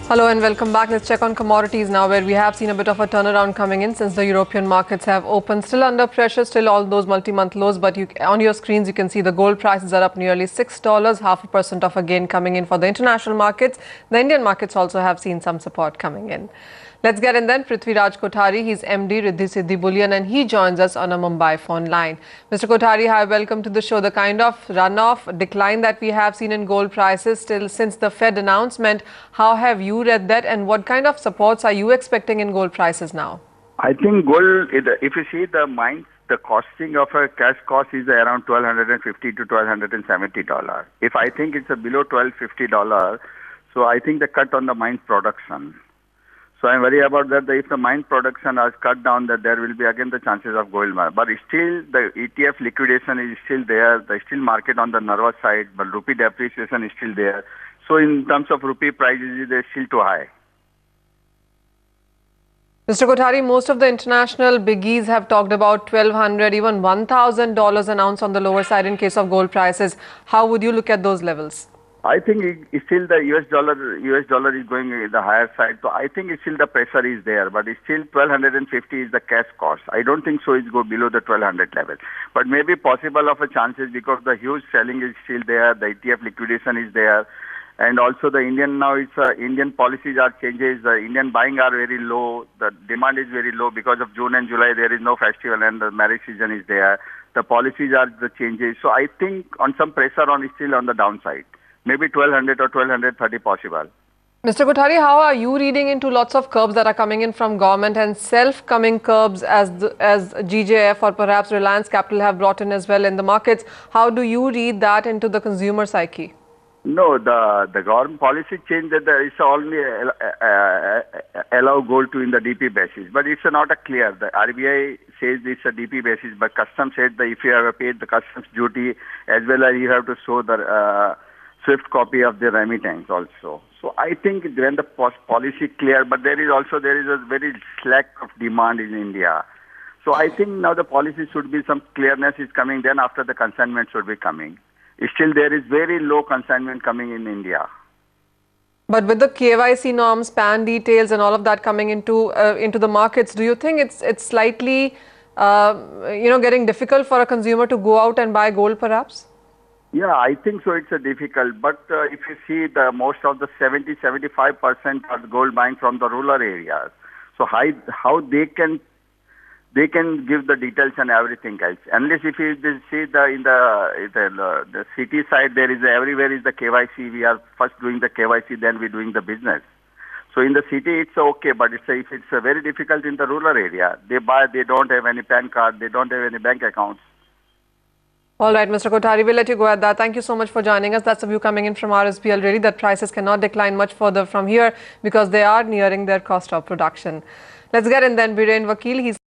Hello and welcome back. Let's check on commodities now, where we have seen a bit of a turnaround coming in since the European markets have opened. Still under pressure, still all those multi-month lows, but on your screens you can see the gold prices are up nearly $6, 0.5% of a gain coming in for the international markets. The Indian markets also have seen some support coming in. Let's get in then. Prithviraj Kothari, he's MD, Riddhi, Siddhi, Bullion, and he joins us on a Mumbai phone line. Mr. Kothari, hi, welcome to the show. The kind of runoff decline that we have seen in gold prices still since the Fed announcement, how have you read that, and what kind of supports are you expecting in gold prices now? I think gold, if you see the mines, the costing of a cash cost is around $1,250 to $1,270. If I think it's below $1,250, so I think the cut on the mine production. So I'm worried about that. If the mine production is cut down, that there will be again the chances of gold. But still, the ETF liquidation is still there. The still market on the nervous side, but rupee depreciation is still there. So in terms of rupee prices, they're still too high. Mr. Kothari, most of the international biggies have talked about $1,200, even $1,000 an ounce on the lower side in case of gold prices. How would you look at those levels? I think still the US dollar is going the higher side. So I think still the pressure is there, but it's still 1,250 is the cash cost. I don't think so it's go below the 1,200 level. But maybe possible of a chances because the huge selling is still there, the ETF liquidation is there. And also the Indian now Indian policies are changes. The Indian buying are very low. The demand is very low because of June and July. There is no festival and the marriage season is there. The policies are the changes. So I think on some pressure on still on the downside. Maybe 1,200 or 1,230 possible. Mr. Kothari, how are you reading into lots of curbs that are coming in from government and self-coming curbs as GJF or perhaps Reliance Capital have brought in as well in the markets? How do you read that into the consumer psyche? No, the government policy change that it's only allow gold to in the DP basis, but it's not a clear. The RBI says it's a DP basis, but customs said that if you have paid the customs duty as well as you have to show the swift copy of the remittance also. So I think when the policy clear, but there is a very slack of demand in India. So I think now the policy should be some clearness is coming. Then after the consignment should be coming. Still there is very low consignment coming in India. But with the KYC norms, PAN details, and all of that coming into the markets, do you think it's slightly getting difficult for a consumer to go out and buy gold, perhaps? Yeah, I think so. It's difficult, but if you see the most of the 70-75% are gold buying from the rural areas. So how they can give the details and everything else. Unless if you see in the city side, there is everywhere is the KYC. We are first doing the KYC, then we doing the business. So in the city it's okay, but if it's very difficult in the rural area, they don't have any PAN card, they don't have any bank accounts. All right, Mr. Kothari, we'll let you go at that. Thank you so much for joining us. That's the view coming in from RSPL, really, that prices cannot decline much further from here because they are nearing their cost of production. Let's get in then. Biren Vakil, he's